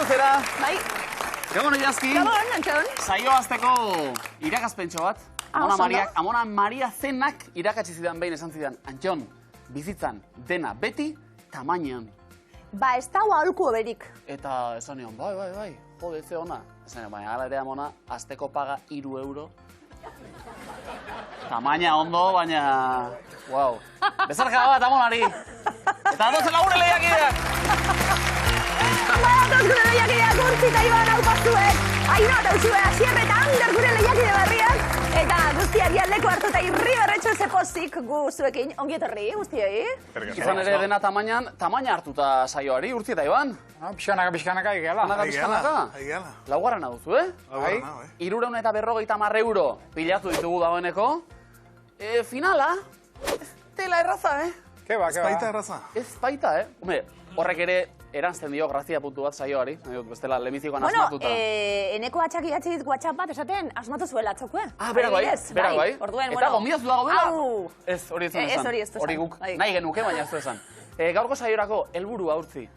luzera. Bai. Gabon, Iazki. Gabon, Antxon. Saio azteko irakazpentxo bat. Amona Maria zenak irakatsi zidan behin esan zidan. Antxon, bizitzan dena beti tamainan. Ba, ez dago aholku oberik. Eta esan nion, bai, jode, ze ona. Esan nion, baina ala ere Amona, azteko paga 3 euro. Tamaina ondo, baina... Wow. Bezarka bat, Amonari. Eta atozen lagure lehiakideak. Ba, atoz gure lehiakideak urtzita iban aupazuek. Aino eta usue Asier eta Ander gure lehiakide berriak. Eta guztiari aldeko hartu eta irri berretxo zepozik guzuekin. Ongi etorri, guztioi. Izan ere dena tamaina hartuta saioari, urtzi eta iban. Pixkanaka egela. Pixkanaka? Laugarrena duzu, eh? Bai. 350 euro pilatu ditugu dagoeneko. Finala, ez dela erraza, eh? Keba. Ez baita erraza. Ez baita, eh? Hombre, horrek ere erantzten dio grazia puntu bat saioari. Bestela, lemizikoan asmatuta. Eneko atxaki gatzi dit WhatsApp bat esaten asmatu zuela atzokue. Berak bai. Orduen, Eta gonbidatu dago dela? Au! Ez, hori ez esan. Hori guk nahi genuke, baina ez du esan. Gaurko saiorako helburua urtzi.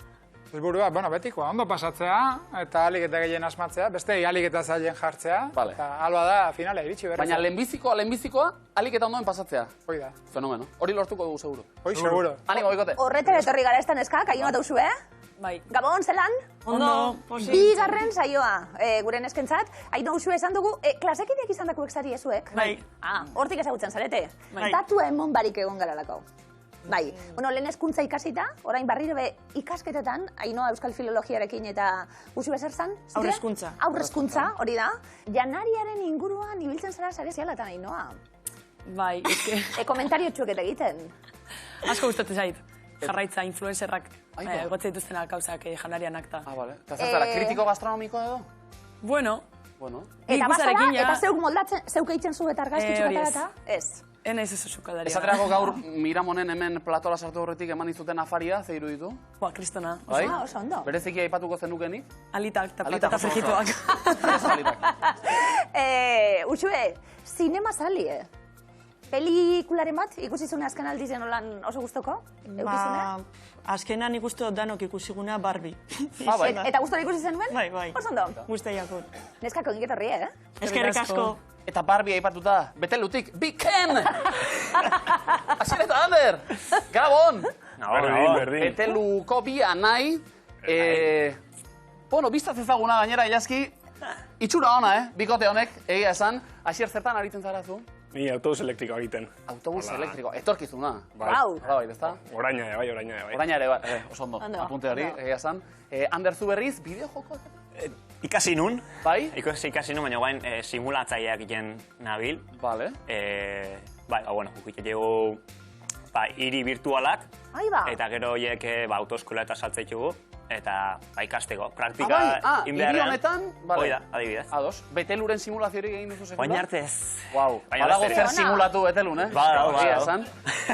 Helburua, betikoa, ondo pasatzea, eta alik eta gehien asmatzea, beste alik eta zailen jartzea, eta alba da finala iritsi berriz. Baina lehenbizikoa, alik eta ondoen pasatzea. Hoi da. Fenomeno. Hori lortuko dugu, seguro. Hoi, seguro. Animo, bikote. Horretara etorri gara ez da neskak, aino bat auzu, Bai. Gabon, zelan? Ondo, posi. Bigarren saioa, gure neskentzat. Aino auzu esan dugu, klasekideak izan dakuek zari ezuek? Bai. Hortik ezagutzen zarete? Bai. Datua emon barik egon garalako. Bai, lehen hezkuntza ikasita, orain barriro be ikasketetan, Ainoa Euskal Filologiarekin eta usu ezer zan? Aurrezkuntza. Aurrezkuntza, hori da. Janariaren inguruan ibiltzen zara sare zialatan, Ainoa. Bai, eske... Komentario txuket egiten. Asko gustatzen zait. Jarraitza, influencerrak gotze dituztenak gauzak janarianak da. Bale. Eta zara, kritiko gastronomikoa edo? Bueno. Eta bazara, eta zeuk moldatzen, zeuk eitzen zu eta argazki txuketara eta? Ez. Enaiz ez sukaldaria. Esaterako gaur Miramonen hemen platola sartu horretik eman izuten afaria, ze iruditu? Kristona. Oso ondo. Bereziki aipatuko zenukenik? Alitak eta patata frijituak. Uxue, zinema zali, Pelikularen bat, ikusi zune azken aldizen olan oso guztoko? Azkenan ikustu danok ikusiguna Barbie. Eta guztora ikusi zenuen? Bai. Oso ondo. Guztaiako. Neskako ingetorri, Eskerrik asko. Eta Barbie aipatuta, betelutik, Big Ken! Asier eta Ander! Gabon! Berdin. Beteluko bi anai. Biztaz ezaguna gainera, Iazki. Itxura ona, bikote honek, egia esan. Asier, zertan aritzen zara zu? Ni autobus elektrikoa egiten. Autobus elektrikoa, etorkizuna. Wow! Bai, ezta? Oraina ere bai. Oraina ere bai, oso ondo. Apunte hori, egia esan. Ander, zu berriz, bideo joko? Ikasi nun. Bai? Ikasi nun, baina guain simulatzaileak egiten nabil. Bale. Ukite dugu hiri virtualak. Eta gero horiek autoeskola eta saltzaitugu. Eta ikasteko, praktika hiri honetan? Hoi da, adibidez. Ados, Beteluren simulaziorik egin duzu sekula? Baina arte ez. Wow, badago zer simulatu Betelun, Bada.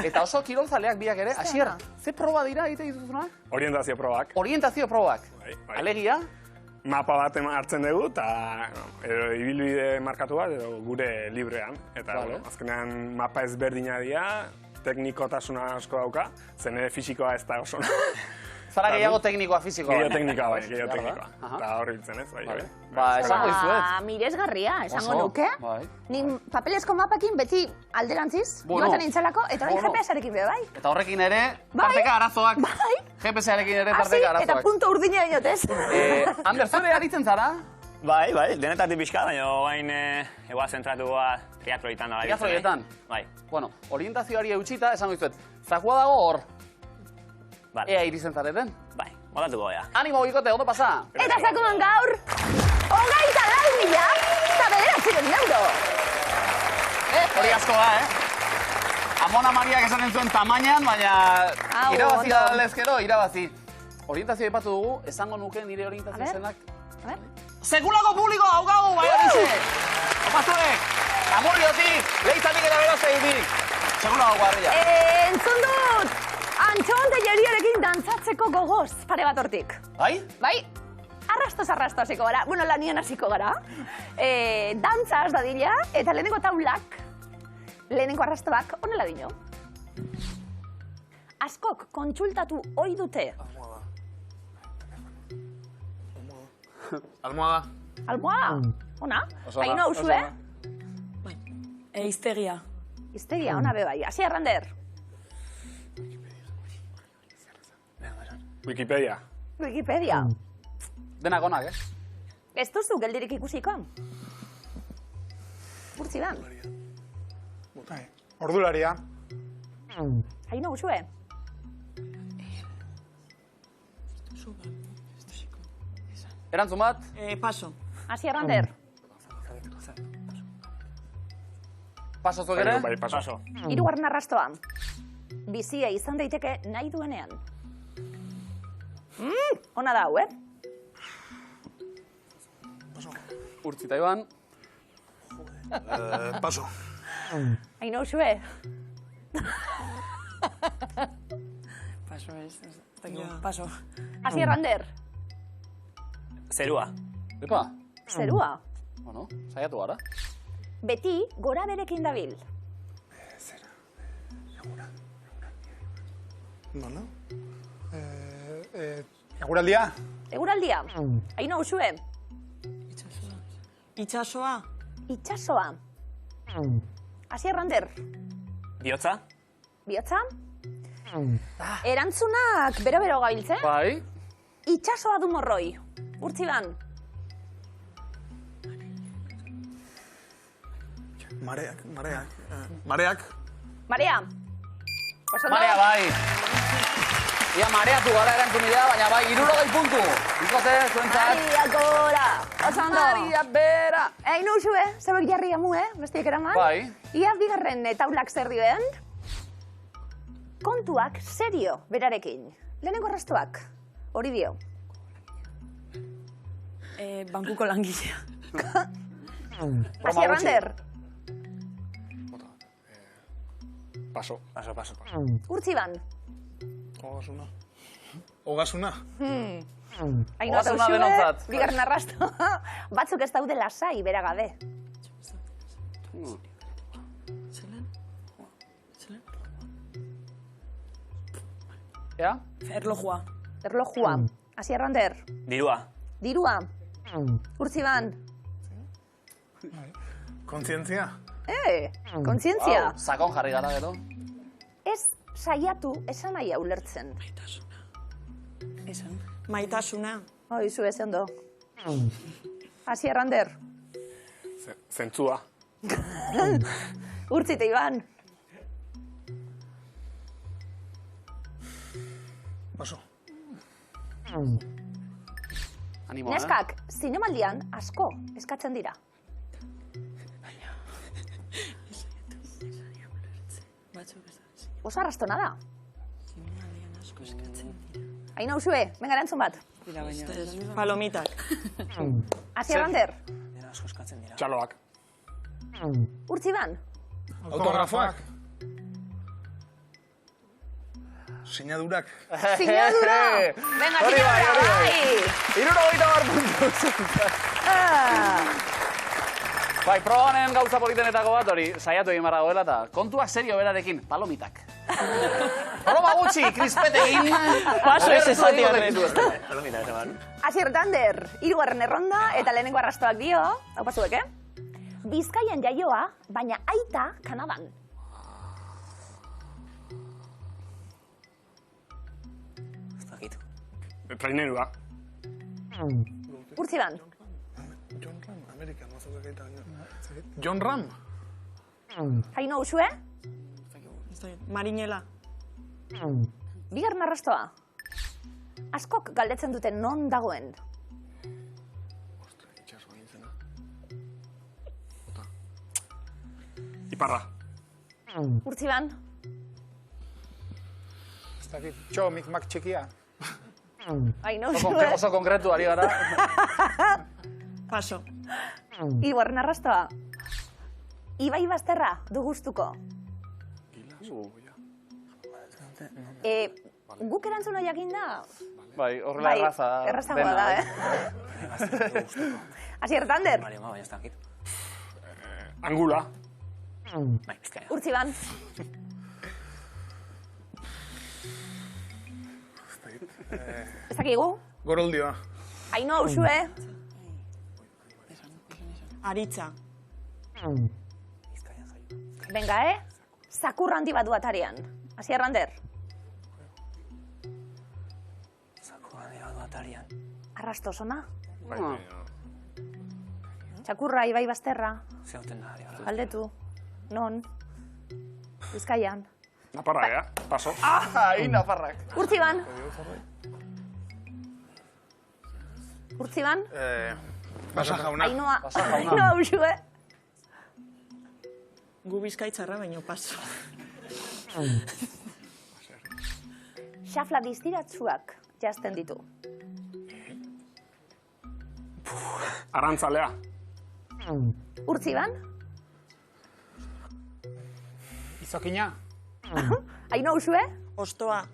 Eta oso kirolzaleak biak ere, Asier, ze proba dira egite dituzuna? Orientazio probak. Orientazio probak. Alegia? Mapa bat hartzen dugu, eta ibilbide markatu bat, gure librean. Eta azkenean mapa ezberdina dira, teknikotasuna asko dauka, zen fisikoa ez da oso. Zara gehiago teknikoa, fizikoa. Gehiago teknikoa. Eta horri biltzen ez, bai. Esango dizuet. Miresgarria, esango nuke. Nin papelezko mapakin beti alderantziz, joaten nintzelako, eta orain GPS-arekin be, bai. Eta horrekin ere, tarteka arazoak. Bai. GPS-arekin ere tarteka arazoak. Eta punto urdina inotez. Ander, zure aritzen zara? Bai, denetatik pixka, baina bain egoa zentratua triatloetan. Triatloetan? Bai. Bueno, orientazioari eutxita, esango dizuet, zakua dago hor. Ea irizen zareten? Bai, modatuko ea. Animo bikote, ondo pasa! Eta zakuman gaur, 24.000 eta 900 euro! Hori asko da, Amona Mariak esaten zuen tamainan, baina irabazi da lezkero, irabazi. Orientazioa ipatu dugu, esango nuke nire orientazio zenak. Sekulako publiko haugagu, bai horize! Opazuek, Amurriotik, Leizatik eta Berozeitik. Sekulako garria. Entzun dut! Antxon Telleriarekin dantzatzeko gogoz, pare bat hortik. Bai? Bai, arrastoz hasiko gara, lanian hasiko gara. Dantzaz dadila, eta lehenengo taulak, lehenengo arrastoak, honela dino. Askok kontsultatu ohi dute. Almohada. Almohada? Ona? Aino usue? Hiztegia. Hiztegia, ona be bai. Asi Errander? Wikipedia. Wikipedia. Denak onak, Ez duzu geldirik ikusiko? Urtzi ban? Ordularia. Aino usue? Erantzun bat? Paso. Asi Errander? Paso zuk ere? Bai, paso. Hirugarren arrastoa. Bizia izan daiteke nahi duenean. Ona da hau, Urtzi eta Iban. Paso. Aino usue? Paso ez. Paso. Asi Errander? Zerua. Epa, Zerua? bueno, saiatu gara. Beti gora berekin dabil. Bueno. Eguraldia? Eguraldia? Aino usue? Itxasoa. Itxasoa? Asi Errander? Bihotza. Bihotza? Erantzunak bero-bero gabiltze? Bai. Itxasoa du morroi. Urtzi ban? Mareak. Marea? Marea bai. Ia mareatu gara erantzun idea, baina bai, 60 puntu. Ikote, zuentzat. Maria gora! Osando! Maria bera! Aino usue, zebek jarri amu, bestiek eraman? Bai. Ia bigarren taulak zer dioen? Kontuak serio berarekin. Lehenengo arrastoak. Hori dio. Bankuko langilea. Asi Errander? Paso. Urtzi ban? Ogasuna. Aino eta Ogasuna usue, denontzat. bigarren arrasto. Batzuk ez daude lasai bera gabe. Ja? Erlojua. Erlojua. Asi Errander? Dirua. Dirua? Urtzi ban? Kontzientzia. Kontzientzia. Sakon jarri gara gero. Ez saiatu esan nahi ulertzen. Esan. Maitasuna. Zu ez ondo. Asi Errander? Zentzua. Urtzi eta Iban? Paso. Animo, Neskak, zinemaldian asko eskatzen dira. Oso arrastona da. Aina usue, venga erantzun bat. Palomitak. Asi Errander? Txaloak. Urtzi ban? Autografoak. Sinadurak. Sinadura! Venga, sinadura, bai! 60 puntu. Bai, proba honen gauza politenetako bat hori, saiatu egin barra goela eta kontuak serio berarekin, palomitak. Proba gutxi, krispetekin. Paso ez esati Palomita, esan. Asi Errander, hirugarren erronda eta lehenengo arrastoak dio, hau pasuek, Bizkaian jaioa, baina aita Kanadan. Trainerua. Urtzi ban? John Ram, Amerikan, mazokak eta John Ram. Aino usue? Marinela. Bigarren arrastoa. Askok galdetzen duten non dagoen. Iparra. Urtzi ban? Ez dakit, txo, mikmak txikia. Aino usue? Oso konkretu ari gara. Paso. Hirugarren arrastoa. Ibai Bazterra du gustuko. Guk erantzuna jakinda? Bai, horrela erraza. Errazagoa da, Asi Errander? Mario, baina ez dakit. Angula. Bai, Bizkaia. Urtzi ban? Ez dakigu? Goroldioa. Aino usue? Aritza. Venga, zakur handi bat du atarian. Hasi Errander. Zakur handi bat du atarian. Arrastoz, ona? Txakurra, Ibai Basterra. Zeuten da, Galdetu. Non? Bizkaian. Naparra, paso. Ai, Nafarrak. Urtziban. Urtziban. Basa jauna. Ainhoa Uxue. Gu Bizkaitzarra baino paso. Xafla distiratsuak jazten ditu. Arrantzalea. Urtziban. Izokina. Ainhoa Uxue. Ostoa.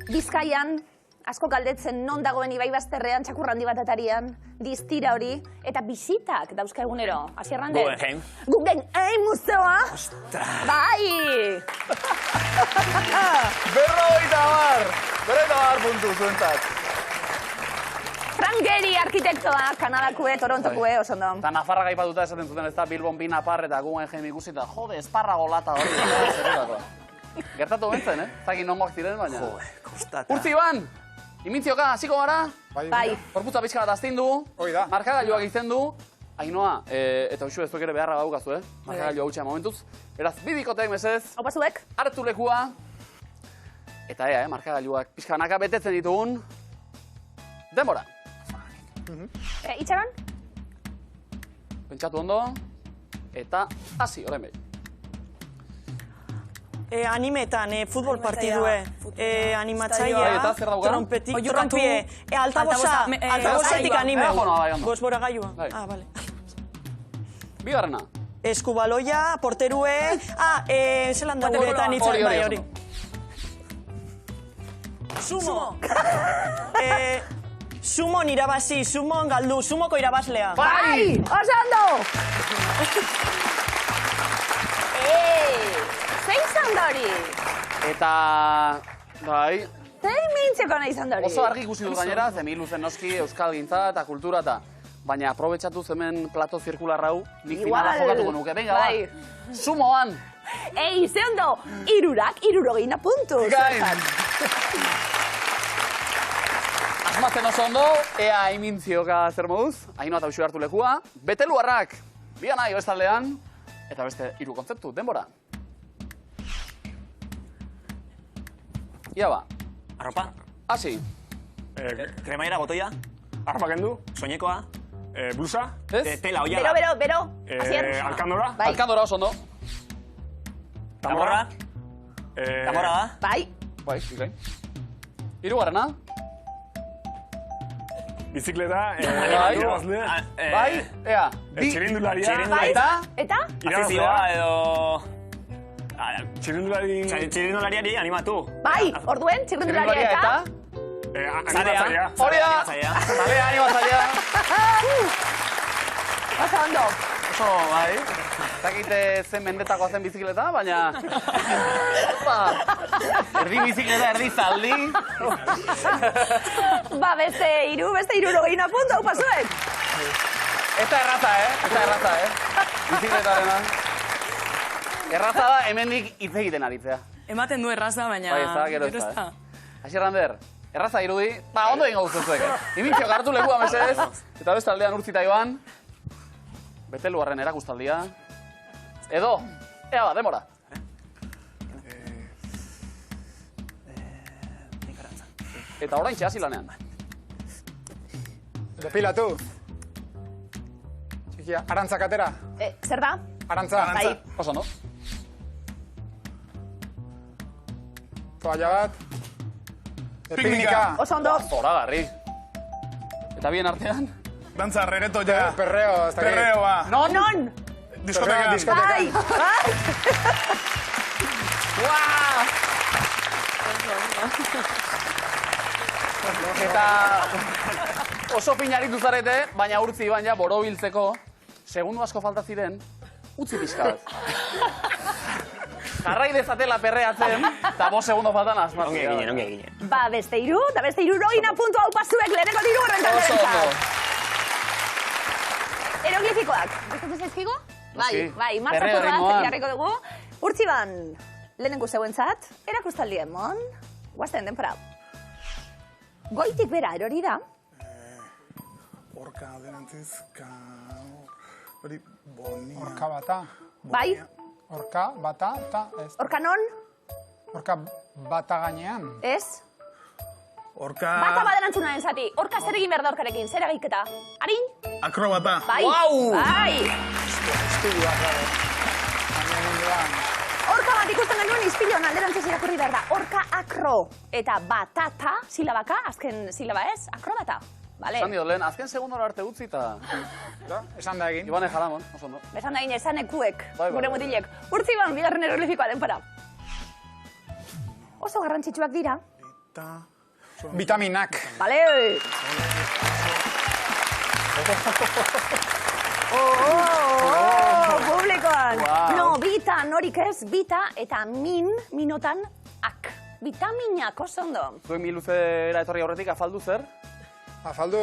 Bizkaian, asko galdetzen non dagoen Ibai Bazterrean, txakurrandi bat atarian, distira hori, eta bisitak dauzka egunero. Hasi Errander? Guggenheim. Guggenheim museoa. Bai! Berrogeita bar puntu zuentzat. Frank Gehry arkitektoa, Kanadakue, Torontokue, oso ondo. Eta Nafarrak aipatuta esaten zuten ez da Bilbon bi Napar eta Guggenheim ikusi eta jode, esparrago lata hori. Gertatu bentzen, Zaki nongoak ziren, baina... Kostata. Urtziban! Imintzioka, hasiko gara? Bai. Gorputza pixka bat azten du. Markagailuak izen du. Ainhoa, eta Uxue ez duek ere beharra daukazu, Markagailua hutxea momentuz. Beraz, bibikotek mesez. Opa zuek. Hartu lekua. Eta markagailuak pixka banaka betetzen ditugun. Denbora. Itxaron? Pentsatu ondo. Eta hasi, orain behin. Animetan, futbol partidue, animatzaia, Eta zer dauka? trompie, altabozatik anime. Gozbora gaiua. Bale. Bigarrena. Eskubaloia, porterue, zelan da guretan itzan, bai hori. Sumo. Sumon irabazi, sumon galdu, sumoko irabazlea. Bai! Oso ondo! Zein zandori? Eta... Bai... Zein mintzeko nahi zandori? Oso argi ikusi dut gainera, zemilu zen noski, euskal gintza eta kultura eta... Baina aprobetxatu hemen plato zirkular hau, nik finala jokatuko nuke. Venga, ba! Sumoan! Ei, ze ondo! 60 puntu! Gain! Asmatzen oso ondo, ea imintzioka zer moduz, Ainhoa eta Uxue hartu lekua. Beteluarrak, bian nahi bestaldean, eta beste 3 kontzeptu, denbora. Ia ba. Arropa. Hasi. Kremaira, botoia. Arropa kendu. Soinekoa. Blusa. Tela, oiala. Bero. Alkandora. Alkandora oso ondo. Tamborra. Tamborra da. Bai. Bai, ikain. 3. Bizikleta. Bai, ea. Txirindularia. Eta? Azizioa edo... Txirindulariari animatu. Bai, orduen, txirindularia eta? Animatzailea. Hori da! Zalea, animatzailea. Oso ondo. Oso, bai. Zakite zen mendetakoa zen bizikleta, baina... Erdi bizikleta, erdi zaldi. Ba, beste 60 puntu, hau pasuek. Ez da erraza, Bizikletarena. Erraza da, hemendik hitz egiten aritzea. Ematen du erraza, baina... Bai, ez da, gero ez da. Hasi Errander, erraza irudi, ba, ondo egingo guztuzuek. Imintzio hartu lekua mesedez, eta beste aldean Urtzita Iban. Beteluarren erakustaldia. Edo, ea ba, demora. Eta orain hasi lanean. Depilatu. Txikia, arantzak atera. Zer da? Arantza. Bai. Oso ondo. Toalla bat. Piknika. Oso ondo. Zoragarri. Eta bien artean? Dantza, rereto ja. Perreo, ez da Perreo, ba. Non? Diskotekan. Bai. Eta oso pinaritu zarete, baina Urtzi Iban ja borobiltzeko, segundu asko falta ziren, utzi pixka bat. Jarrai dezatela perreatzen, eta 5 segundo faltan asmatzen. Ongi eginen. Ba, beste hiru, eta beste hirurogeina puntu hau pazuek leheneko dirugarren talderentzat. Eroglifikoak, gustatzen zaizkigu? Bai, markatu bat, jarriko dugu. Urtziban, lehenengo zeuentzat, erakustaldi emon, guazten denpora. Goitik bera erori da. Orka aderantziz, hori bonia. Orka bata. Bai. Orka bata, eta ez. Orka non? Orka bata gainean. Ez? Orka... Bata baderantzunaren zati. Orka zer egin behar da orkarekin, zer egiketa? Arin? Akrobata. Bai. Bai. Orka bat ikusten genuen izpiloan alderantziz irakurri behar da. Orka akro. Eta batata, silabaka, azken silaba ez, akrobata. Esan dio, lehen, azken segundora arte utzi eta... Esan da egin. Ibane Jaramon, oso ondo. Esan da egin, esan ekuek, gure mutilek. Urtziban, bigarren eroglifikoa denpora. Oso garrantzitsuak dira. Vitaminak. Bale! Publikoan! No, bita, norik ez, bita eta minotan ak. Vitaminak, oso ondo. Zuek miluzera etorri aurretik afaldu zer? Afaldu...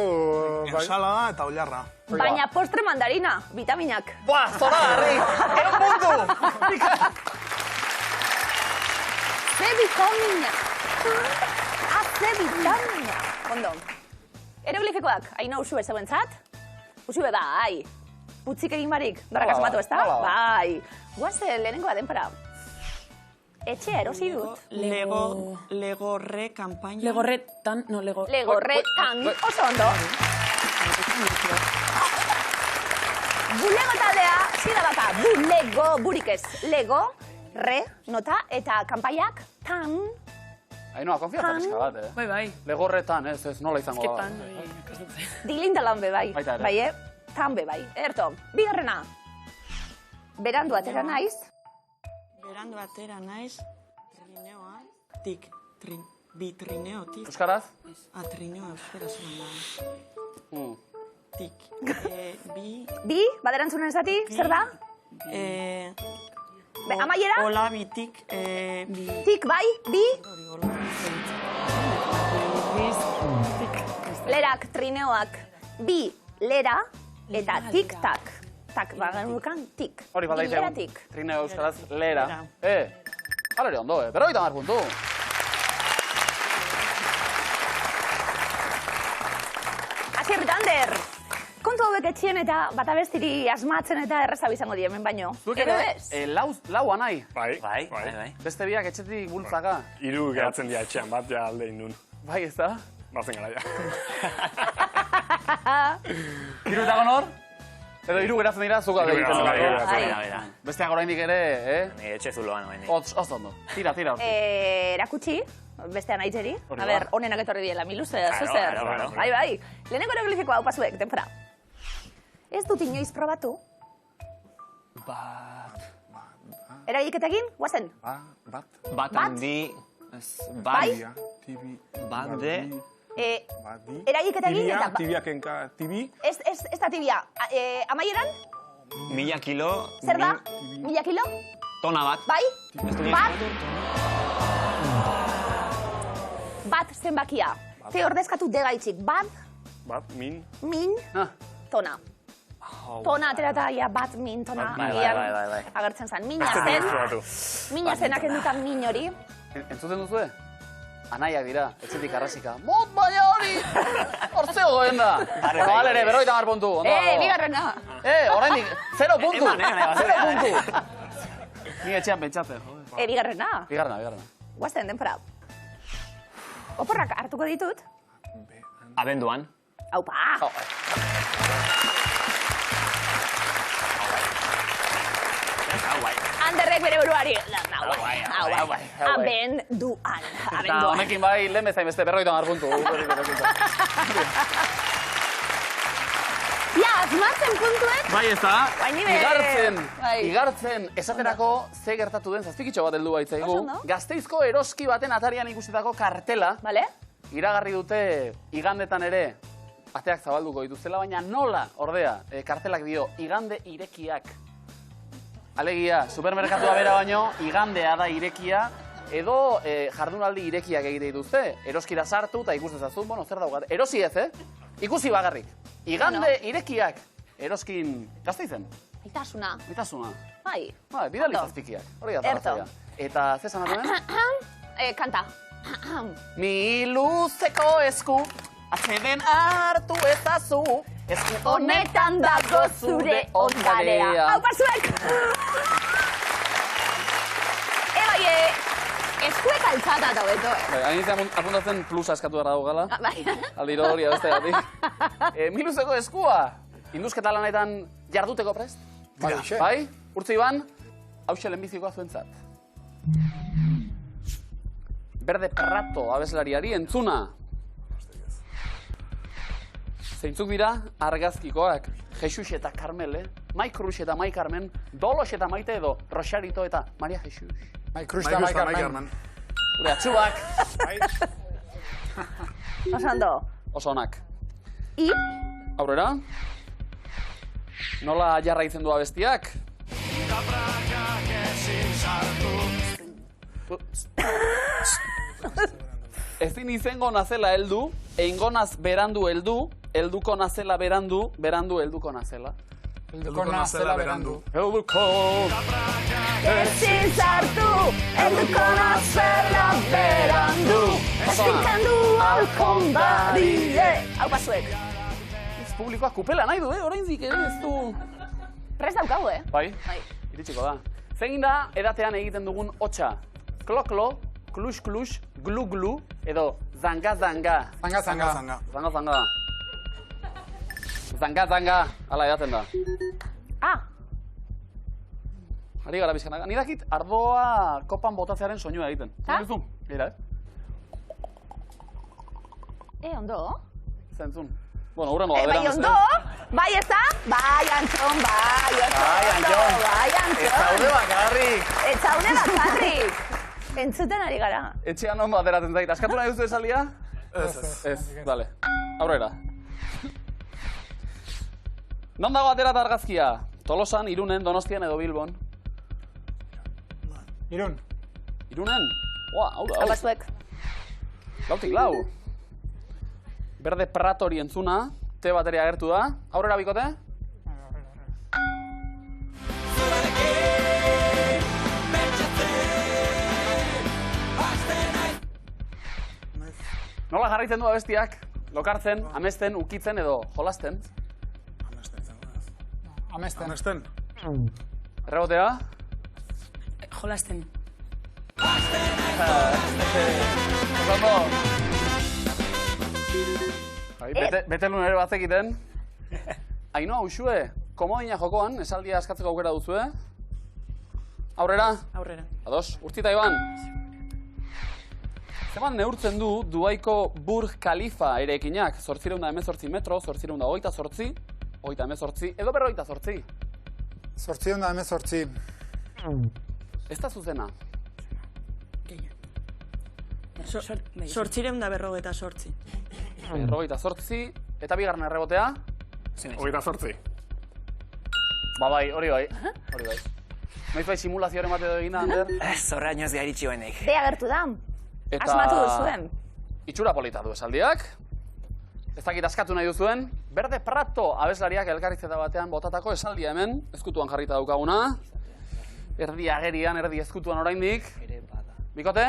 Ensalada eta ollarra. Baina postre mandarina, vitaminak. Buah, zora, harri! Eron puntu! Ze vitamina! Ze vitamina! Ondo. Eroglifikoak, haina usue zeuentzat? Usue bai. Putzik egin barik, darrak asmatu, ez da? Bai. Guaze, lehenengoa denpora. Etxea erosi dut. Legorre kampaina. Legorretan, no, Legorretan, oso ondo. Bulego taldea, zira baka, bulego, burik ez. Lego, re, nota, eta kanpaiak, tan. Ainoa, konfianza pizka bat, Bai. Legorretan, ez, nola izango da. Dilindalan be bai. Bai, tan be bai. Erto, bigarrena. Berandu atera naiz. Berandu atera naiz, trineoa, tik, trineo, tik. Euskaraz? Trineo, euskaraz da. Tik, Bi, baderantzunen zati, zer da? Amaiera? Ola, bi, tik, Tik, bai, bi? Lerak, trineoak, bi, lera, eta tik-tak. Tak, baganukan, tik. Hori baldaite, trineo euskaraz, lera. Alere ondo, berroita mar puntu. Asier Tander, kontu hauek etxien eta bata bestiri asmatzen eta errezab izango di hemen baino. Ero ez? Laua nahi. Bai. Beste biak etxetik bultzaka. 3 geratzen dira etxean, bat ja alde indun. Bai, ez da? Bazen gara ja. 3 eta gonor? Edo 3 geratzen dira, zuka da egiten. Besteak oraindik ere, Etxe zuloan oraindik. Oso ondo. Tira. Erakutsi, bestean aitzeri. A ber, honenak etorri diela, miluze, zuzer. Bai. Lehenengo eroglifikoa hau pasuek, denpora. Ez dut inoiz probatu. Bat. Eragiketekin, guazen? Bat handi. Bai? Bande. Eragiketekin eta... Tibiakenka, tibi. Ez da tibia. Amaieran? 1000 kilo. Zer da? 1000 kilo? Tona bat. Bai? Bat? Bat zenbakia. Te ordezkatu degaitzik. Bat? Min. Min. Tona. Tona aterata, bat min, tona. Bai. Agertzen zen. Mina zenak endutan min hori. Entzuten duzue? Anaiak dira, etxetik arrasika. Mot baina hori! Hortzeo goen da! Alere, berroita mar puntu. Bigarrena. Oraindik, 0 puntu! 0 puntu! Ni etxean pentsatzen, jode. Bigarrena. Bigarrena. Guazten, denpora. Oporrak hartuko ditut. Abenduan. Aupa! Anderrek bere buruari. Abenduan. Eta honekin bai, lehen bezain beste berroita mar puntu. Ja, asmatzen puntuek. Bai, ez da. Igartzen, esaterako ze gertatu den, zazpikitxo bat heldu baitzaigu. Gasteizko eroski baten atarian ikusitako kartela. Iragarri dute igandetan ere ateak zabalduko dituztela, baina nola, ordea, kartelak dio, igande irekiak. Alegia, supermerkatua bera baino, igandea da irekia, edo jardunaldi irekiak egite dituzte. Eroskira sartu eta ikus dezazun, bueno, zer daugat. Erosi ez, Ikusi bagarrik. Igande irekiak, eroskin Gasteizen. Itasuna. Bai. Bidali zazpikiak. Hori da tarazia. Eta zesan atuen? Kanta. Ni luzeko esku, atzeden hartu ezazu, esku Honetan dago zure ondarea. Hau pasuek! Bai, eskuek altzata eta beto, Hain apuntatzen plusa eskatu gara daugala. Bai. Aldiro hori abeste gatik. Mi luzeko eskua, induzketa lanetan jarduteko prest? Bai? Urtzi Iban, hauxe lehenbizikoa zuentzat. Berde Prato abeslariari entzuna. Zeintzuk dira argazkikoak, Jesus eta Carmele, Mai Cruz eta Mai Carmen, Dolos eta Maite edo Rosarito eta Maria Jesus. Mai Cruz eta Mai Carmen. Gure atxubak. Osando. Osonak. I? Aurrera. Nola jarraitzen du abestiak? Ezin izengo nazela heldu, eingo naz berandu heldu, helduko nazela berandu, berandu helduko nazela. Helduko nazela berandu. Helduko ezin sartu, helduko nazela berandu, eskinkandu alkon badide. Hau pasuek. Publikoak kupela nahi du, oraindik ez du. Prest daukagu, Bai, iritsiko da. Zein da edatean egiten dugun hotxa? Klo-klo, klux-klux, glu-glu, edo zanga-zanga. Zanga-zanga. Zanga-zanga. Zanga-zanga, hala edaten da. Ari gara bizkanak. Ni dakit ardoa kopan botatzearen soinua egiten. Zentzun? Gira, Ondo? Zentzun. Bueno, hurrengo da, Bai, ondo? Bai, ez da? Bai, Antxon, bai, Antxon. Ez zaude bakarrik. Ez zaude bakarrik. Entzuten ari gara. Etxean non bateratzen zait. Askatu nahi duzu esaldia? Ez, dale. Aurrera. Non dago atera argazkia? Tolosan, Irunen, Donostian edo Bilbon? Irun. Irunen? Hau da, hau. Apazuek. Lautik lau. Berde Pratori entzuna, te bateria agertu da. Aurrera bikote? Nola jarraitzen du abestiak? Lokartzen, amesten, ukitzen edo jolasten? Amesten. Errebotea? Jolasten. Osando. Betelun ere batzekiten. Ainoa, Uxue, komodina jokoan, esaldia askatzeko aukera duzue. Aurrera? Aurrera. Ados, Urtzita Iban. Zeman neurtzen du Duaiko Burj Khalifa eraikinak, 818 metro, 828, 38, edo 48? 818. Ez da zuzena. 848. 48, eta bigarren errebotea? 28. Bai, hori bai. Noiz bai simulazioaren bat edo egin da, Ander? Zorraino ez garitxi hoenek. Dea gertu da. Asmatu duzuen. Itxura polita du esaldiak. Ez dakit askatu nahi duzuen. Berde Prato abeslariak elkarrizketa batean botatako esaldia hemen, ezkutuan jarrita daukaguna. Erdi agerian, erdi ezkutuan oraindik. Bikote?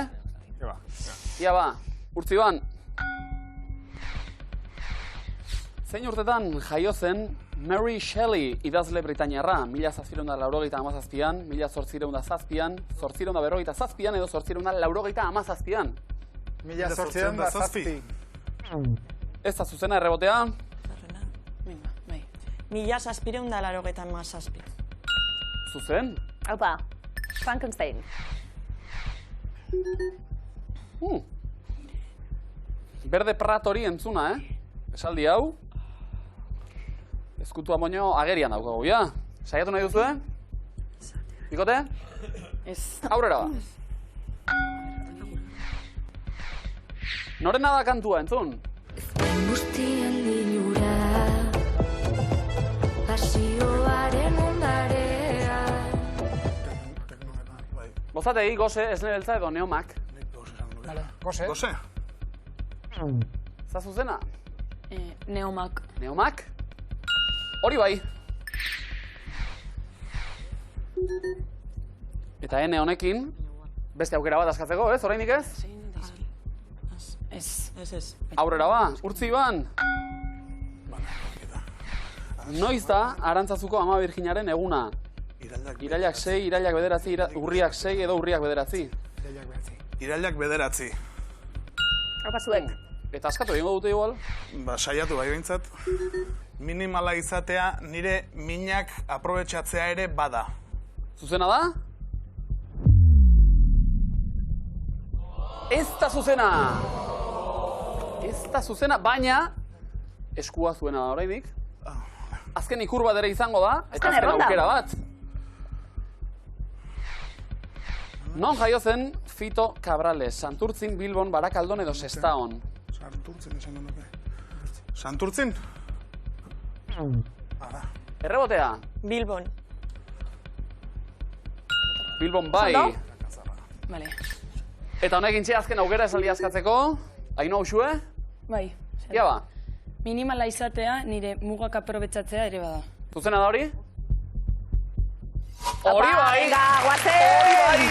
Ia ba, Urtzi Iban. Zein urtetan jaio zen Mary Shelley idazle britainiarra, 1787an, 1807an, 1847an edo 1887an? 1807. Ez da zuzena errebotea? 1787. Zuzen? Haupa, Frankenstein. Berde Pratori entzuna, Esaldi hau? Ezkutua moño agerian daukagu, ja? Saiatu nahi duzu, Bikote? Ez. Aurrera ba. Norena da kantua, entzun? Guztien dilura, pasioaren ondarea, Gozategi, goze, esne beltza edo neomak. Goze. Goze? Ez da zuzena? Neomak. Neomak? Hori bai. Eta ene honekin, beste aukera bat askatzeko, ez? Oraindik ez? Ez. Aurrera ba, urtzi ban. Noiz da Arantzazuko Ama Birjinaren eguna? Irailak 6, irailak 9, urriak 6 edo urriak 9. Irailak 9. Opa zuek. Eta askatu egingo dute igual? Ba, saiatu bai behintzat. Minimala izatea nire minak aprobetxatzea ere bada. Zuzena da? Ez da zuzena! Ez da zuzena, baina eskua zuena da oraindik. Azken ikur bat ere izango da, eta azken aukera bat. Non jaio zen Fito Cabrales, Santurtzin, Bilbon, Barakaldon edo Sestaon? Santurtzin esan nuke. Santurtzin? Errebotea. Bilbon. Bilbon bai. Vale. Eta honekin txe azken aukera esaldi askatzeko. Aino hausue? Bai. Ia ba. Minimala izatea nire mugak aprobetxatzea ere bada. Zuzena da hori? Hori bai! Venga, guazen!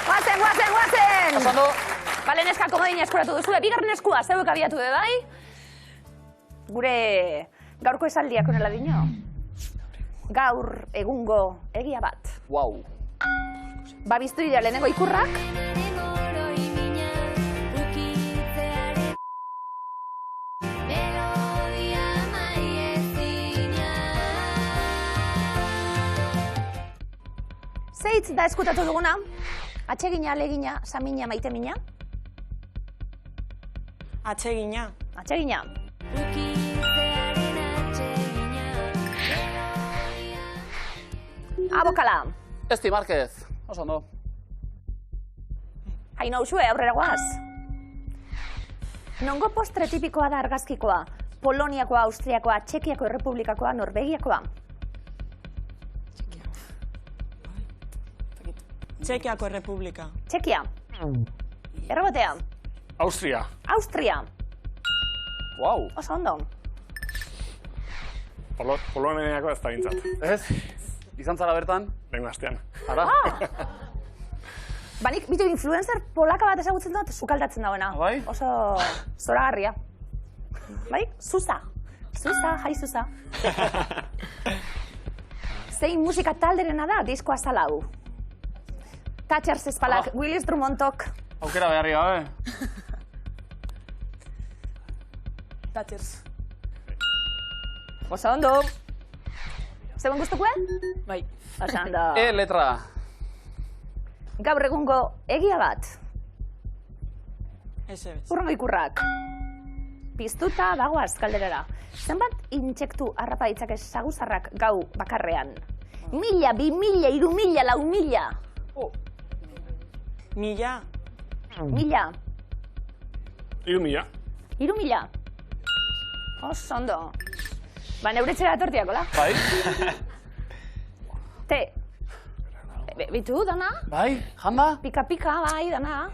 Guazen! Pasando. Bale, neska, komodina eskuratu duzue. Bigarren eskua, zeuek abiatu de bai? Gure gaurko esaldiak onela dino. Gaur egungo egia bat. Wow. Ba, biztu dira lehenengo ikurrak. Zeitz da eskutatu duguna? Atsegina, alegina, samina, maitemina? Atsegina. Atsegina. Abokala. Esti Márquez. Oso ondo. Haino usue, aurrera guaz. Nongo postre tipikoa da argazkikoa? Poloniakoa, Austriakoa, Txekiako Errepublikakoa, Norvegiakoa? Txekiako Errepublika. Txekia. Errebotea. Austria. Austria. Wow. Oso ondo. Poloniako ez da bintzat. Ez? Izan zara bertan? Lengo astean. Ara? Banik, bitu influencer polaka bat ezagutzen dut, sukaldatzen dagoena. Bai? Oso zoragarria. Bai? Zuza. Zuza, jai zuza. Zein musika talderena da diskoa zalau? Thatchers espalak, Willis Drummondok. Aukera beharri gabe. Thatchers. Oso ondo. Zeuen guztukue? Bai. Oso ondo. E letra. Gaur egungo egia bat. Ez. Urrengo ikurrak. Piztuta dagoaz kalderara. Zenbat intsektu harrapa ditzake saguzarrak gau bakarrean? 1000, 2000, 3000, 4000. 1000. 1000. 3000. 3000. Oso ondo. Ba, neuretzera datortiako, la? Bai? Te. Bitu, dana? Bai? Janda? Pika-pika, bai, dana.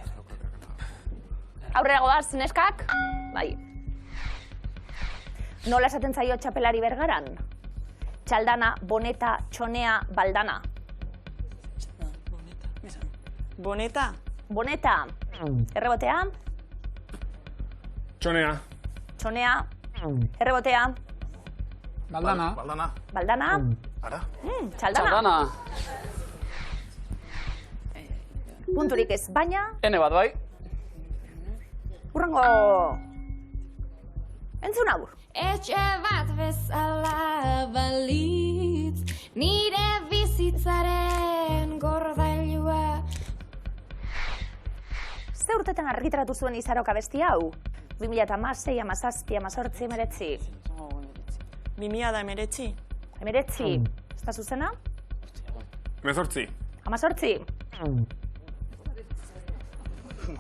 Aurrera goaz, neskak? Bai. Nola esaten zaio txapelari Bergaran? Txaldana, boneta, txonea, baldana. Boneta. Boneta. Errebotea. Txonea. Txonea. Errebotea. Baldana. Baldana. Baldana. Ara. Txaldana. Txaldana. Punturik ez, baina Ene bat bai? urrengo... Entzun hau. Etxe bat bezala balitz, nire bizitzaren gordailua. Ze urtetan argitaratu zuen Izarok abesti hau? 2016, 17, 18, 19. 2019. 19. Ez da zuzena? 18. 18.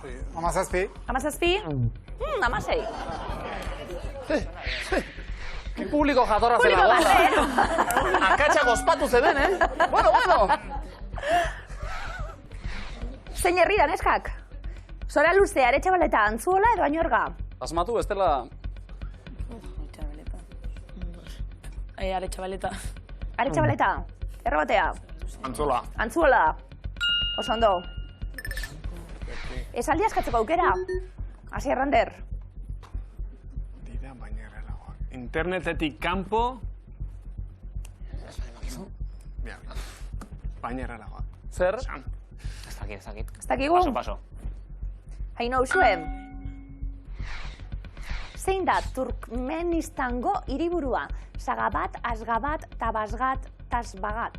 17. 17. 16. Publiko jatorra zela Publiko gorra. Akatxak ospatu zeben, Bueno. Zein herri da, neskak? Zora luze, Aretxabaleta, Antzuola edo Añorga? Asmatu, ez dela... Aretxabaleta. Aretxabaleta, errobatea. Antzuola. Antzuola. Oso ondo. Esaldi askatzeko aukera. Asier Rander. Dira, baina errelagoa. Internetetik kanpo... Baina errelagoa. Zer? Ez dakit. Ez dakigu? Paso. Haino usue. Zein da Turkmenistango hiriburua? Sagabat, Asgabat, Tabasgat, Tasbagat.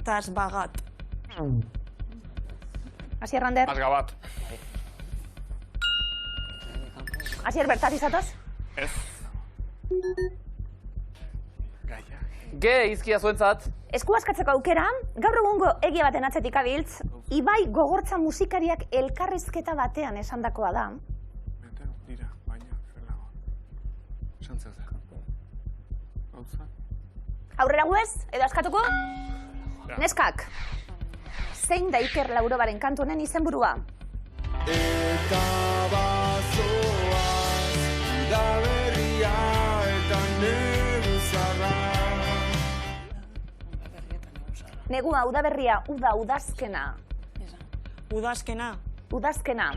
Tasbagat. Asier Rander. Asgabat. Asier bertatik zatoz? Ez. Ge izkia zuentzat. Esku askatzeko aukera, gaur egungo egia baten atzetik abiltz, Ibai gogortza musikariak elkarrizketa batean esandakoa da. Dira, baina errelagoa. Esan zer da. Hauza? Aurrera guez, edo askatuko? Neskak, zein da Iker Laurobaren kantu honen izenburua? Eta bazoaz, da berria eta neguzarra. Negua, udaberria, udazkena. Udazkena. Udazkena.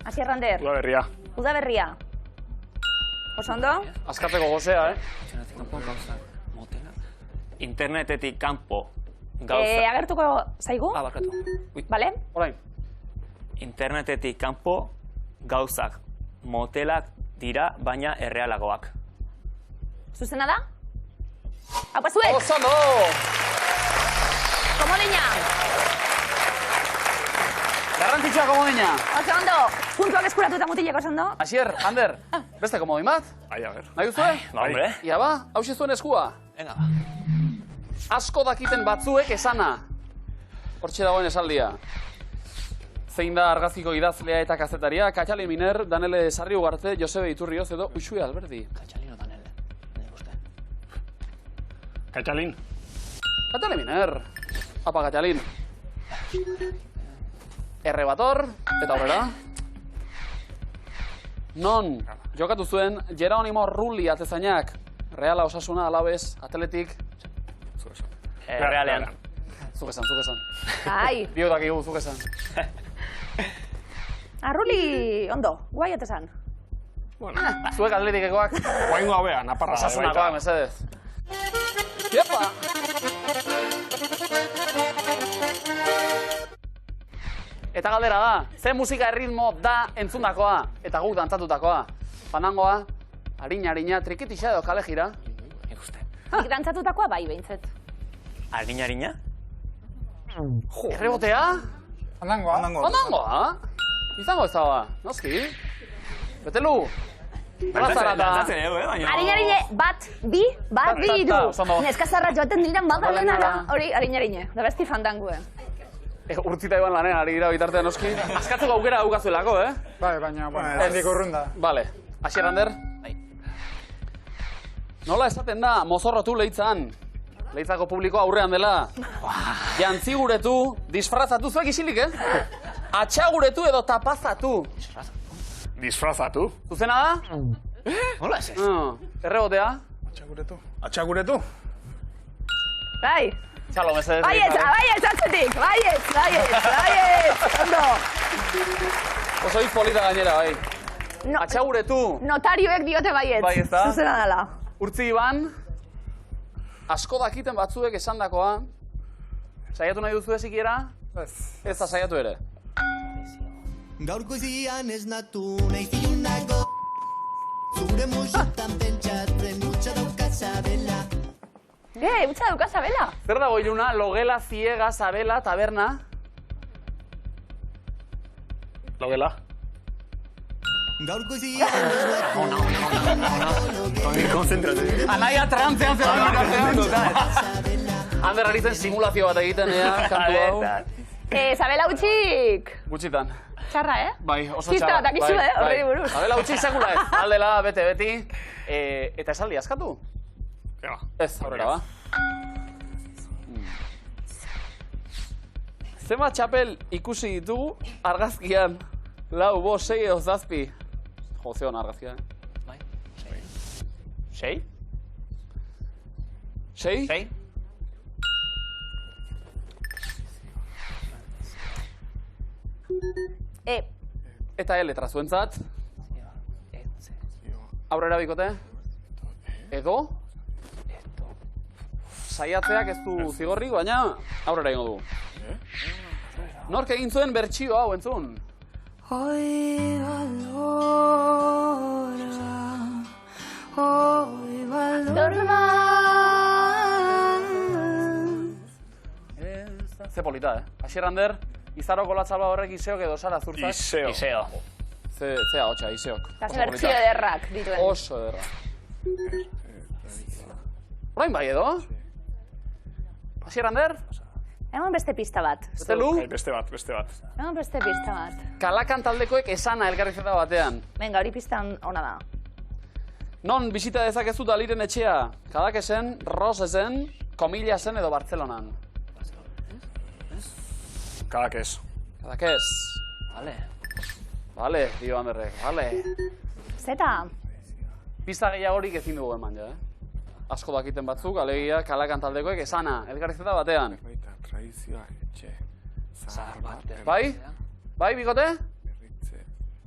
Asier Rander. Udaberria. Udaberria. Oso ondo? Askatzeko gozea, Internetetik kanpo gauza. Agertuko zaigu? Barkatu. Bale? Orain. Internetetik kanpo gauzak motelak dira, baina errealagoak. Zuzena da? Hau pazuek! Oso ondo! Komodina! Garrantzitsua komodina. Oso ondo! Puntuak eskuratu eta mutileko oso ondo? Asier, Ander, beste komodin bat? Ai, a ber. Nahi duzue? Ba, hombre. Ia ba, hauxe zuen eskua. Venga, ba. Asko dakiten batzuek esana. Hortxe dagoen esaldia. Zein da argazkiko idazlea eta kazetaria, Katxalin Miner, Danele Sarri Ugarte, Josebe Iturrioz edo Uxue Alberdi. Katxalin o Danele, nire uste. Katxalin. Katxalin Miner. Apa, Katxalin. Errebator, eta horrela. Non, jokatu zuen, Jeronimo Rulli atezainak. Reala Osasuna, Alabez, Atletik. Realean. Zuk esan. Ai. Biodak egu, zuk esan. Arruli, ondo, guai atezan. Bueno. Zuek atletikekoak. Guaingo hauea, naparra. Osasunakoak, mesedez. Iepa! Eta galdera da, ze musika erritmo da entzundakoa eta guk dantzatutakoa? Fandangoa, harina, trikitixa edo kale jira? Nik dantzatutakoa bai behintzet. Harina? Errebotea? Fandangoa. Fandangoa? Izango ez dagoa, noski? Betelu! Dantzatzen egu, baina... Harina, bat, bi du. Neskazarra joaten diren badalena. Hori, harina, da besti fandangoe. Urtzita iban lanen, ari gira bitartean noski. Askatzeko aukera daukazuelako, Bai, baina, hendik urrunda. Bale, Asier Ander? Nola esaten da, mozorrotu lehitzan? Leitzako publiko aurrean dela. Jantziguretu, disfrazatu zuek isilik, Atxaguretu edo tapazatu. Disfrazatu. Zuzena da? Hola, ez ez. Errebotea? Atxaguretu. Bai. Txalo, mesedez. Baietz, atzetik. Baietz. Ondo. Oso polita gainera, bai. Atxaguretu. Notarioek diote baietz. Bai, ez da? Zuzena dela. Urtzi Iban, asko dakiten batzuek esandakoa. Saiatu nahi duzu ezikiera? Ez da saiatu ere. Gaurko izian ez natu nahi zilunako zure musutan pentsatzen utxa dauka Sabela. Utxa dauka Sabela. Zer dago iluna, logela, ziega, Sabela, taberna? Logela. Gaurko izian ez natu Konzentratu. Anaia trantzean zer. Ander ari zen simulazio bat egiten, kantu hau. Zabela Utxik! Gutxitan. Txarra, Bai, oso Txista txarra. bat akizu, horrei buruz. Zabela Utxik segula ez. Aldela, beti. Eta esaldi askatu? Ja. Ez, aurrera, ba. Zenbat txapel ikusi ditugu argazkian? 4, 5, 6 edo 7. Jo, zeon argazkian. Bai. 6? 6? 6? Eta letra zuentzat. Aurrera bikote. Edo. Saiatzeak ez du zigorrik, baina aurrera ingo du. Nork egin zuen bertsio hau entzun? Hoy valora. Ze polita, Asier Ander, Izaroko latsalba horrek Iseok edo Sara Zurtzak? Iseo. Zea hotxa, Iseok. Kasi bertsio ederrak dituen. Oso ederra. Orain bai edo? Asier Ander? Eman beste pista bat. Beste lu? Beste bat. Eman beste pista bat. Kalakan taldekoek esana elkarrizketa batean. Venga, hori pista ona da. Non bisita dezakezu Daliren etxea? Kadakesen, Rosesen, Komilasen edo Bartzelonan? Kadakes. Kadakes. Vale, dio Anderrek, vale. Zeta? Pista gehiagorik ezin dugu eman, Asko dakiten batzuk, alegia Kalakan taldekoek esana elkarrizketa batean. Tradizioa, etxe, zahar bat. Bai? Bai, bikote?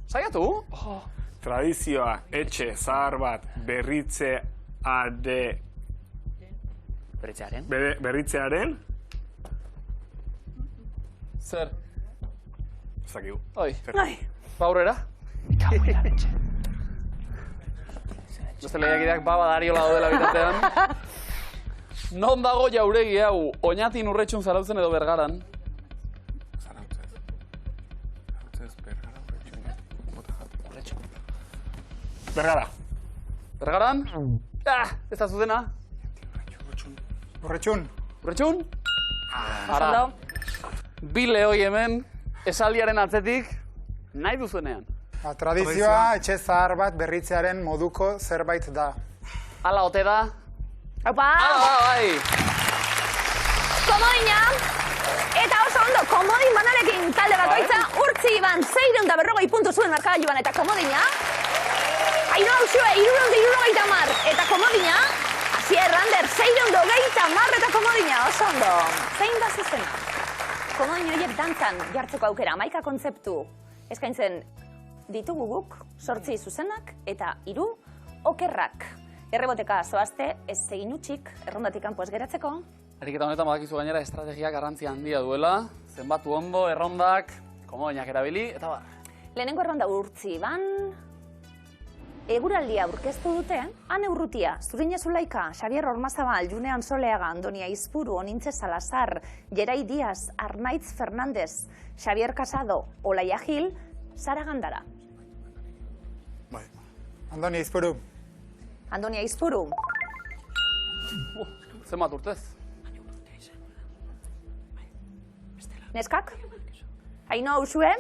Saiatu? Tradizioa, etxe, zahar bat, berritzearen? Zer? Zakigu. Oi. Aurrera? Beste lehiakideak baba dariola daudela bitartean. Non dago jauregi hau, Oñatin Urretxun Zarautzen edo Bergaran? Bergara. Bergaran? Ez da zuzena? Urretxun. Urretxun? Ara. Bi lehoi hemen, esaldiaren atzetik, nahi duzuenean. Tradizioa, etxe zahar bat berritzearen moduko zerbait da. Hala ote da? Opa! Bai! Komodina! Eta oso ondo, komodin banarekin talde bakoitza, Urtzi Iban 640 puntu zuen markagailuan eta komodina. Ainhoa Uxue 370 eta komodina. Asier Ander 620 eta komodina, oso ondo. Zein da zuzena? Komodin horiek dantzan jartzeko aukera, 11 kontzeptu eskaintzen ditugu guk, 8 zuzenak eta 3 okerrak. Erreboteka zoazte, ez egin utxik, errondatik kanpo ez geratzeko. Ariketa honetan badakizu gainera estrategia garrantzia handia duela, zenbatu ondo, errondak, komodinak erabili, eta bar. Lehenengo erronda Urtzi Iban, eguraldia aurkeztu dute, Ane Urrutia, Zurine Zulaika, Xabier Ormazabal, June Ansoleaga, Andonia Izpuru, Onintze Salazar, Gerai Diaz, Arnaitz Fernandez, Xabier Casado, Olaia Gil, Sara Gandara. Andonia Izpuru. Andonia Izpuru. Zenbat urtez? Neskak? Ainhoa Uxue?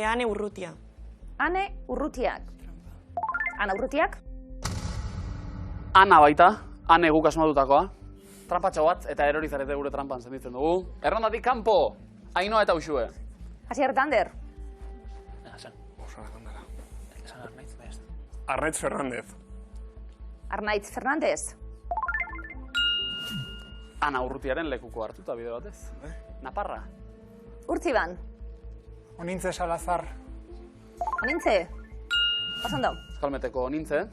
Ane Urrutia. Ane Urrutiak. Ana Urrutiak? Ana baita, Ane guk asmatutakoa. Trampatxo bat eta erorizarete gure trampan zenditzen dugu. Errondatik kanpo, Ainhoa eta Uxue. Asier Tander. Arnaitz Fernandez. Arnaitz Fernandez. Ana Urrutiaren lekuko hartuta bide batez. Naparra. Urtzi Iban. Onintze Salazar. Onintze. Osondo. Eskalmeteko Onintze.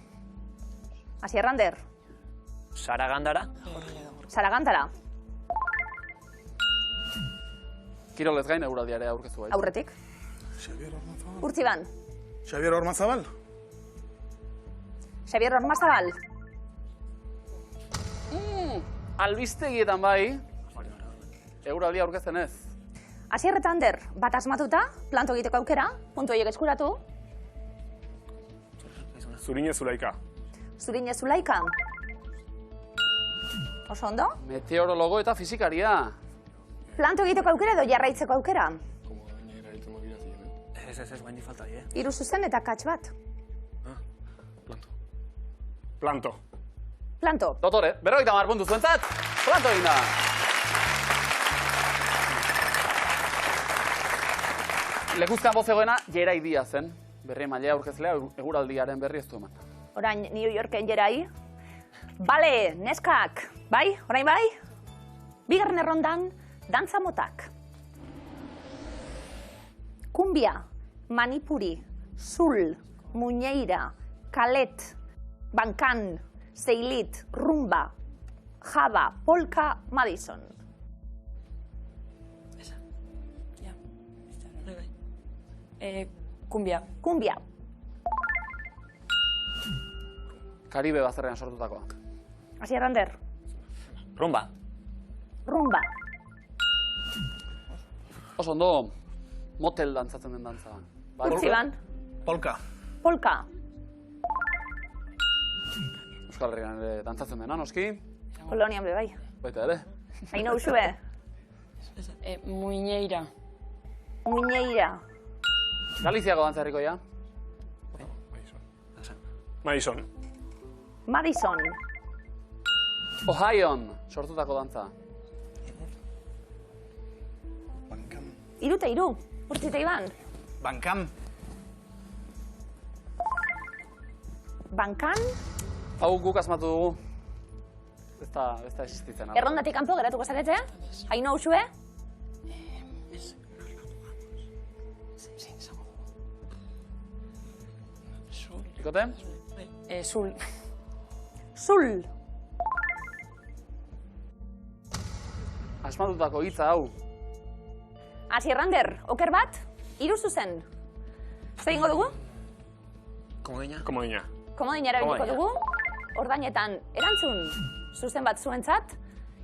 Asier Ander. Sara Gandara. Sara Gandara. Kirolez gain eguraldiare aurkezu baitu. Aurretik. Urtzi Iban. Xabier Ormazabal. Xabier Ormazabal. Albistegietan bai, eguraldia aurkezten ez. Asier eta Ander, bat asmatuta, planto egiteko aukera, puntu horiek eskuratu. Zurine Zulaika. Zurine Zulaika. Oso ondo? Meteorologo eta fizikaria. Planto egiteko aukera edo jarraitzeko aukera? Ez, guain falta, Hiru zuzen eta kats bat. Planto. Planto. Dotore, 50 puntu zuentzat, planto egin da. Lekuzkan bozegoena, Jerai Dia zen. Berri mailea aurkezlea, eguraldiaren berri ez du eman. Orain New Yorken Jerai. Bale, neskak. Bai? Orain bai? Bigarren errondan, dantza motak. Kumbia, manipuri, zul, muñeira, kalet, bankan, zeilit, rumba, jaba, polka, Madison. Kumbia. Kumbia. Karibe bazterrean sortutakoa. Asier Ander. Rumba. Rumba. Oso ondo, motel dantzatzen den dantza. Urtziban. Polka. Polka. Euskal Herrian ere dantzatzen dena, noski. Kolonian be bai. Baita ere. Haino usue. Muñeira. Muñeira. Galiziako dantza herrikoia. Madison. Madison. Ohioan sortutako dantza. Iru eta iru. Urtzi eta Iban. Bankan. Bankan. Hau guk asmatu dugu. Ez da existitzen. Errondatik kanpo geratuko zarete? Haino usue? Ikote? Zul. Zul. Asmatutako hitza hau. Asier Ander, oker bat, hiru zuzen. Zer ingo dugu? Komodina. Komodina. Komodina erabiliko dugu. Ordainetan, erantzun zuzen bat zuentzat.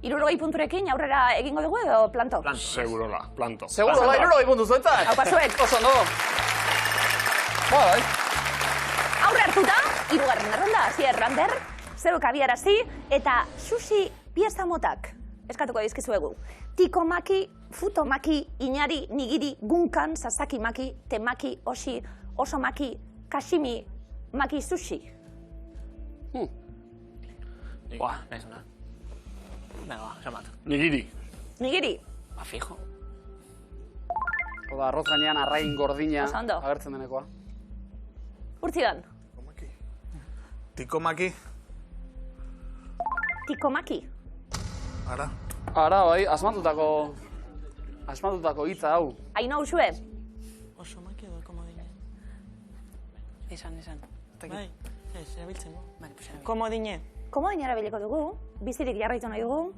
60 punturekin aurrera egingo dugu edo planto? Segurola, planto. Segurola, 60 puntu zuentzat. Hau pasuek. Oso ondo. Bai. Aurre hartuta, hirugarren erronda, Asier Ander, zeuk abiarazi eta sushi pieza motak eskatuko dizkizuegu. Tikomaki, futomaki, inari, nigiri, gunkan, sasaki maki, temaki, oshi, osomaki, kashimi, maki sushi. Buah, nahi zuna. Venga, va, esan bat. Nigiri. Nigiri. Ba, fijo. Oda, arroz gainean arrain gordina Oso ondo. agertzen denekoa. Urtzidan. Tikomaki. Tikomaki. Ara. Ara, bai, asmatutako hitza hau. Haino usue. Oso maki edo komodine. Esan. Bai, ez, erabiltzen gu. Bale, pues erabiltzen. Komodine. Komodina erabiliko dugu, bizirik jarraitu nahi dugu.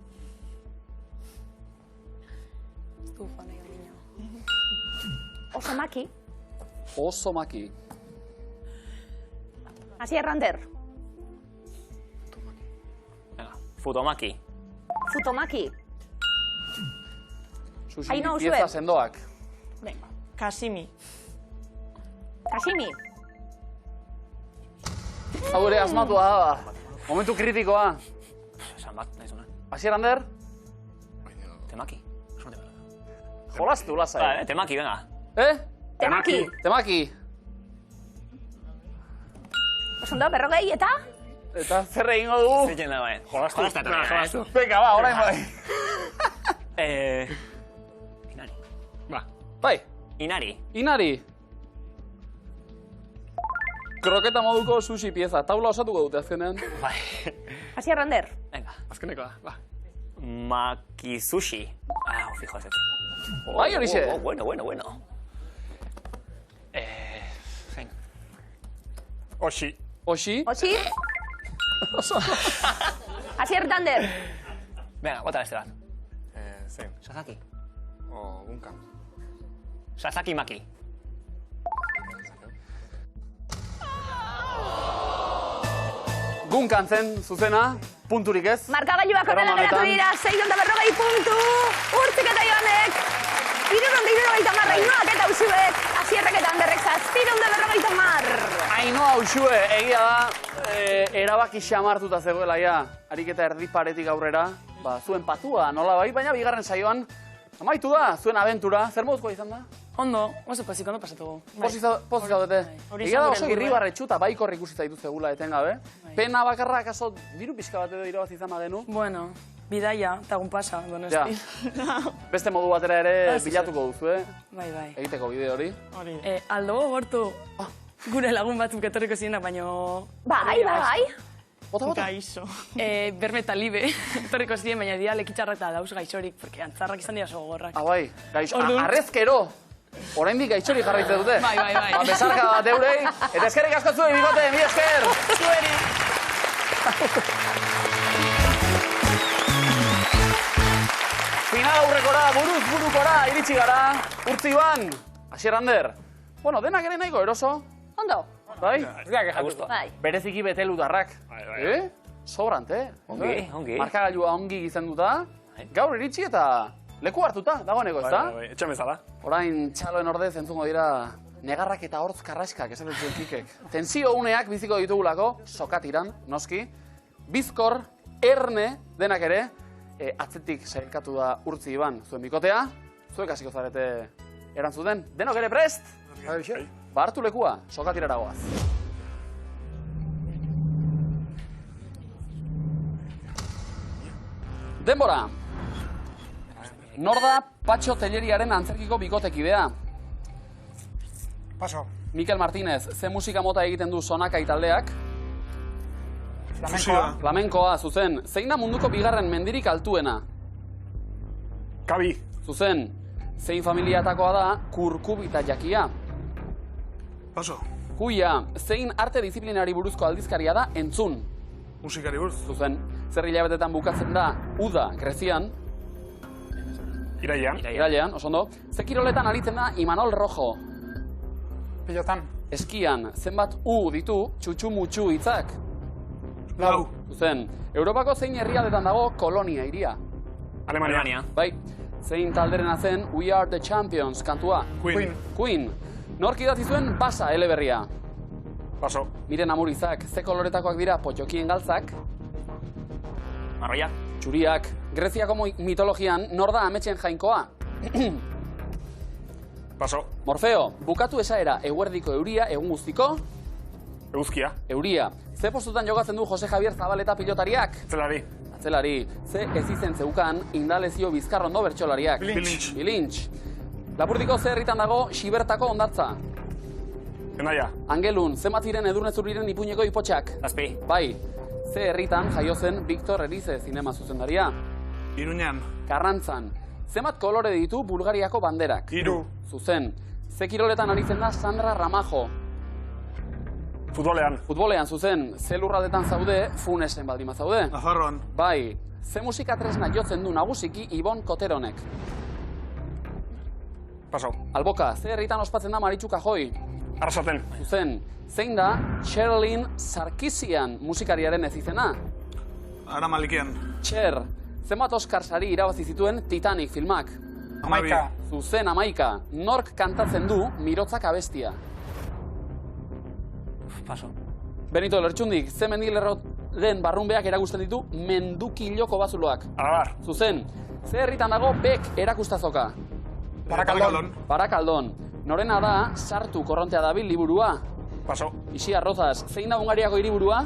Estufa nahi galdina. Osomaki. Osomaki. Asier Ander. Venga, futomaki. Futomaki. Sushi Haino usue. pieza sendoak. Venga. Kasimi. Kashimi. Hau ere asmatua da. Momentu kritikoa. Esan bat, nahi zuna. Asier Ander, Temaki. jolastu lasai. Ba, temaki, venga. Temaki. Temaki. Osondo, 40 eta? Eta zer egingo dugu? Zitzen da, bai. Jolastu. Venga, ba, orain bai. Inari. Ba. Bai, Inari. inari. Kroketa moduko sushi pieza. Taula osatuko dute azkenean. Bai. Asier Ander. Venga. Azkenekoa, ba. Makisushi. Ah, fijo, ez. Bai, horixe. Bueno. Zein. Oshi. Oshi. Osi. Asier Ander. Venga, bota beste bat. Zein. Sasaki. Gunkan. Sasaki maki. Gunkan zen, zuzena, punturik ez. Markagailuak horrela geratu dira, 640 puntu. Urtzik eta Ibanek. 350 Inoak eta Usuek. Asierrek eta Anderrek 740. Ainhoa Uxue, egia da, erabaki xamartuta zegoela ja. Ariketa erdi paretik aurrera, ba, zuen patua nola bai, baina bigarren saioan Amaitu da, zuen abentura, zer moduzkoa izan da? Ondo, oso pozik, ondo pasatugu. Pozik zaudete. Egia da oso irribarretxu eta baikor ikusi zaitu zegula etengabe. Pena bakarra, akaso, diru pixka bat edo irabazi izan magenu? Bueno, bidaia, tagun pasa, donosti. Beste modu batera ere bilatuko duzu, Bai. Egiteko bide hori. Aldo gortu gure lagun batzuk etorriko zirenak, baino... Bai. Bota. Gaixo. Berme eta libe, etorriko ziren, baina dira lekitxarra eta dauz gaixorik, porque antzarrak izan dira oso gorrak. Bai, gaixo. Arrezkero! Oraindik gaixori jarraitzen dute. Bai. Besarka bat eurei. Eta eskerrik asko zuei, bikote, mi esker! Zueri! Final aurrekora, buruz burukora, iritsi gara. Urtzi Iban, Asier Ander. Bueno, denak ere nahiko eroso. Ondo. Bai? Bai. Bereziki beteludarrak. Sobrante. Ongi. Markagailua ongi izenduta. Gaur iritsi eta leku hartuta, dagoeneko, ez da? Bai, etxe bezala. Orain txaloen ordez entzungo dira negarrak eta hortz karraskak, esaten zuen Kikek. Tensio uneak biziko ditugulako, sokatiran, noski. Bizkor, erne, denak ere, atzetik sailkatu da Urtzi Iban zuen bikotea. Zuek hasiko zarete erantzuten. Denok ere prest? Ba hartu lekua, sokatirara goaz. Denbora. Nor da Patxo Telleriaren antzerkiko bikotekidea? Paso. Mikel Martínez, ze musika mota egiten du Sonakai taldeak? Flamenkoa, zuzen. Zein da munduko bigarren mendirik altuena? Kabi. Zuzen. Zein familiatakoa da Kurkubita jakia? Paso. Kuia, zein arte disiplinari buruzko aldizkaria da Entzun? Musikari buruz. Zuzen. Zer hilabetetan bukatzen da Uda, Grezian? Irailean, oso ondo. Ze kiroletan aritzen da Imanol Rojo? Pilotan. Eskian, zenbat U ditu txutxu-mutxu hitzak? Lau. Zuzen. Europako zein herrialdetan dago Kolonia hiria? Alemania. Bai. Zein talderena zen We Are The Champions kantua? Queen. Nork idatzi zuen Basa eleberria? Paso. Miren Amurizak, ze koloretakoak dira potxokien galtzak? Marroia. Txuriak. Greziako mitologian nor da ametsen jainkoa? Paso. Morfeo, bukatu esaera eguerdiko euria egun guztiko? Eguzkia. Euria. Ze postutan jogatzen du Jose Javier Zabaleta pilotariak? Atzelari. Ze ez izen zeukan Indalezio Bizkarrondo bertsolariak? Bilintx. Lapurdiko ze herritan dago Xibertako hondartza? Enaia. Angelun, zenbat ziren Edurne Zuriren ipuineko ipotxak? Zazpi. Bai. Ze herritan jaio zen Victor Erize zinema zuzendaria? Iruñan. Karrantzan. Zenbat kolore ditu Bulgariako banderak? 3. Zuzen. Ze kiroletan aritzen da Sandra Ramajo? Futbolean, zuzen. Ze lurraldetan zaude, Funesen baldima zaude? Nafarroan. Bai. Ze musika tresna jotzen du nagusiki Ibon Koteronek? Paso. Alboka, ze herritan ospatzen da Maritxu Kajoi? Arrasaten. Zuzen. Zein da Sherilyn Sarkisian musikariaren ez izena? Ara Malikian. Cher. Zenbat Oscar sari irabazi zituen Titanic filmak? 11. Zuzen 11. Nork kantatzen du Mirotzak abestia? Paso. Benito Lertxundik, ze mendilerroren barrunbeak erakusten ditu mendukiloko bazuloak? Arabar. Zuzen. Ze herritan dago Bek erakustazoka? Barakaldon. Norena da Sartu korrontea dabil liburua? Paso. Isi Arrozas, zein da Hungariako hiriburua?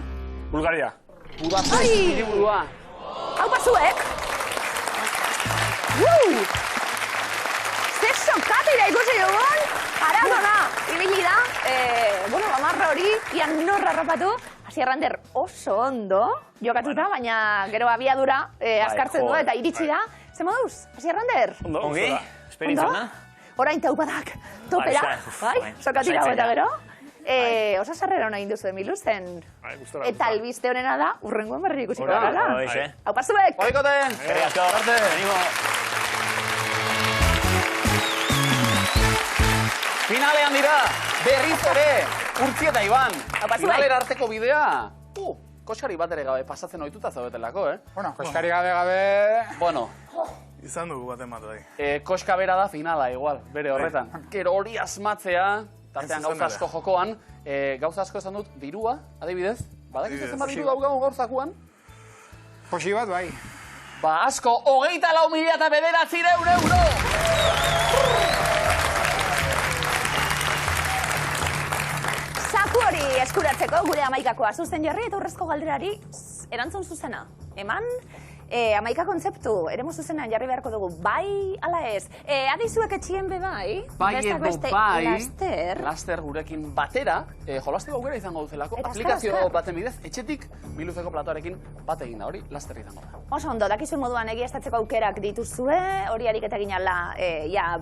Bulgaria. Budapest hiriburua. Hau pasuek! Ze sokatira ikusi dugun! Arazona! Ibili da, bamarra hori, ian norra rapatu. Asier Ander oso ondo jokatuta, baina gero abiadura askartzen du eta iritsi da. Zer moduz, Asier Ander? Ongi, esperientzia ona. Orain taupadak topera, sokatira eta gero. Osa sarrera hona induzu emiluzen. Eta albiste honena da, urrengoen berri ikusiko gara. Hau pasuek! Oikote! Finalean dira, berriz ere, Urtzi eta Iban. Finalera arteko bidea, koskari bat ere gabe pasatzen ohituta zaudetelako, Bueno, koskari gabe... Bueno. Izan dugu baten bat bai. Koska bera da finala, igual, bere horretan. Gero hori asmatzea, tartean gauza asko jokoan, gauza asko esan dut, dirua, adibidez? Badakizu zenbat diru daukagu gauzakuan? Posi bat, bai. Ba asko, 24.900 euro! gure amaikakoa zuzen jarri eta urrezko galderari erantzun zuzena. Eman, amaika kontzeptu, eremu zuzenean jarri beharko dugu, bai ala ez. Adizuek etxien be bai? Bai edo bai, laster. Laster gurekin batera, jolasteko aukera izango duzelako, aplikazio baten bidez, etxetik biluzeko platoarekin bat egin da hori, laster izango da. Oso ondo, dakizuen moduan egiaztatzeko aukerak dituzue, hori ariketa ginala,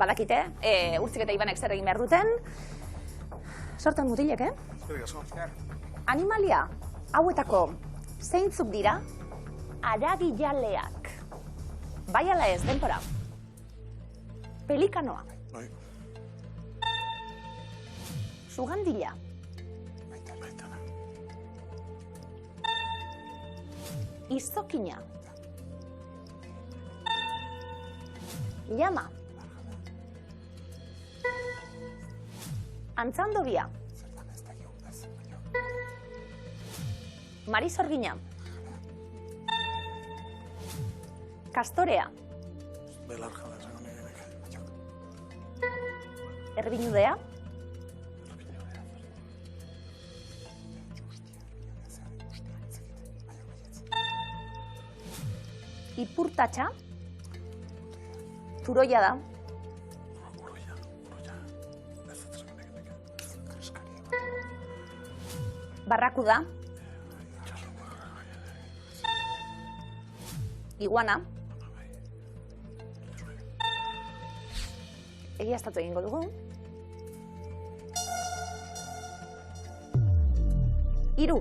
badakite, urtzik eta Ibanek zer egin behar duten. Sorten mutilek, Animalia hauetako zeintzuk dira aragijaleak. Bai ala ez, denpora. Pelikanoa. Sugandila. Izokina. Llama. Antzandobia. Marisorgina. Kastorea. Erbinudea. Ipurtatxa. Turoia da. Barrakuda. Iguana. Egiaztatu egingo dugu. Hiru.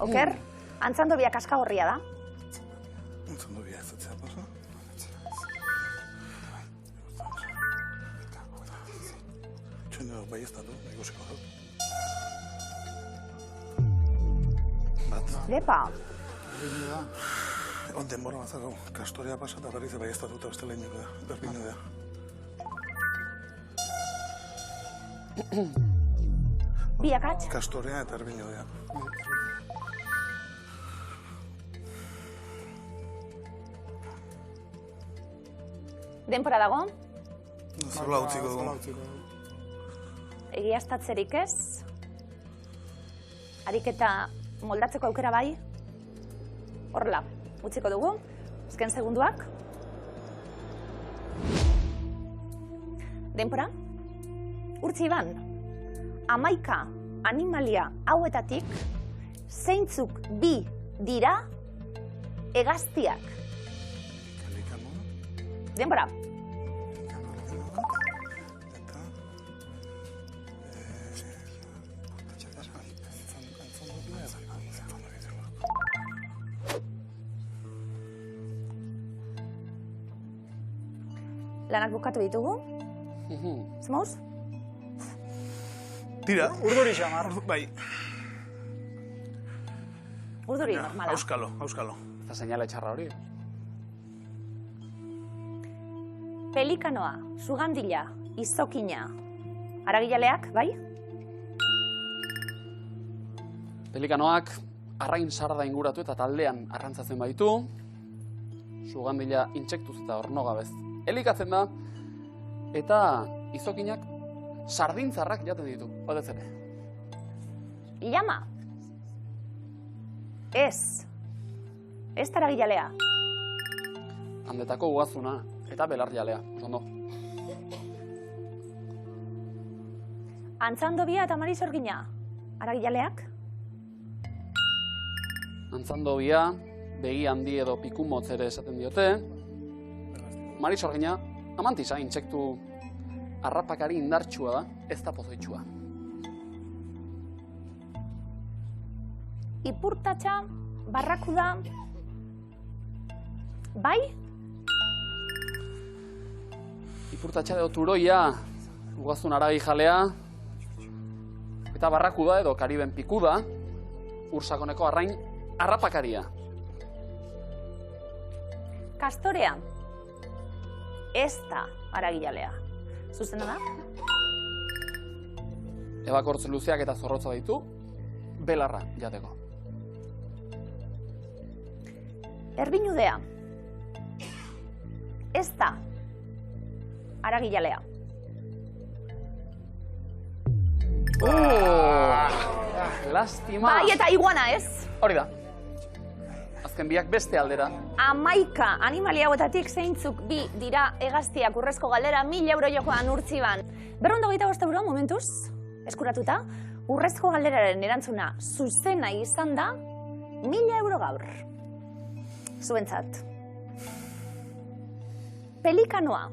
Oker, antzandobia kaskagorria da. Antzandobia ez zatzea pasa. Txondo bai ez datu, negoziko dut. Bat. Lepa. Onten borra batzako, kastorea pasa eta berriz bai ez datu eta beste lehen berbinu da. Biakatz? Kastorea eta erbinu da. Denpora dago? Zola utziko dugu. Egiaztatzerik ez? Ariketa moldatzeko aukera bai? Horrela, utziko dugu. Azken segunduak. Denpora? Urtzi Iban, 11 animalia hauetatik zeintzuk bi dira hegaztiak. Denpora. Lanak bukatu ditugu. Zemoz? Tira. Urduri xamar. Bai. Urduri, normala. Auskalo, auskalo. Eta seinale txarra hori. Pelikanoa, sugandila, izokina. Aragijaleak, bai? Pelikanoak arrain sarda inguratu eta taldean arrantzatzen baitu. Sugandila intsektuz eta ornogabez elikatzen da. Eta izokinak sardintzarrak jaten ditu, batez ere. Llama. Ez. Ez aragijalea. Handetako ugazuna eta belarjalea, oso Antzandobia eta Marisorgina. Aragijaleak? Antzandobia, begi handi edo pikumotz ere esaten diote. Marisorgina, amantisa, intsektu harrapakari indartsua da, ez da pozoitsua. Ipurtatxa, barrakuda, bai? Ipurtatxa edo turoia, ugazun aragijalea, eta barrakuda edo Kariben pikuda, ursakoneko arrain harrapakaria. Kastorea, ez da aragijalea. Zuzena da? Ebakortz luzeak eta zorrotza ditu, belarra jateko. Erbinudea, ez da aragijalea. Lastima. Bai, eta iguana ez. Hori da. Azken biak beste aldera. 11 animalia hauetatik zeintzuk bi dira hegaztiak urrezko galdera 1000 euro jokoan urtziban. 225 euro momentuz, eskuratuta, urrezko galderaren erantzuna zuzena izan da 1000 euro gaur. Zuentzat. Pelikanoa.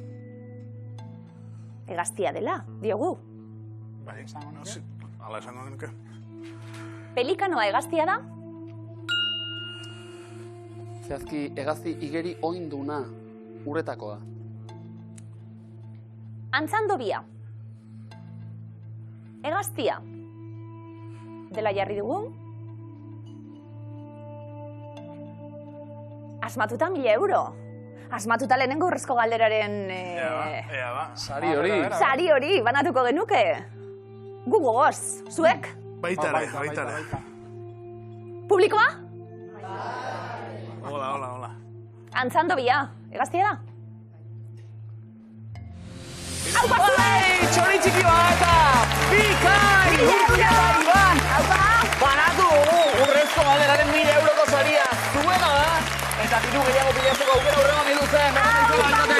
Hegaztia dela, diogu. Bai, ala esango genuke. Pelikanoa hegaztia da? Zehazki, hegazti igeri oinduna, urretakoa. Antzandobia. Hegaztia. Dela jarri dugu. Asmatuta 1000 euro. Asmatuta lehenengo urrezko galderaren... Ea ba. Sari hori. Sari hori, banatuko genuke. Gu gogoz, zuek? Baitare. Publikoa? Hola. Antzandobia, hegaztia da? Txori txiki bat eta Bikai! Urtia da Iban! Banatu urrezko galderaren 1000 euroko saria zuena da! Eta diru gehiago pilatzeko aukera urrema miluzen!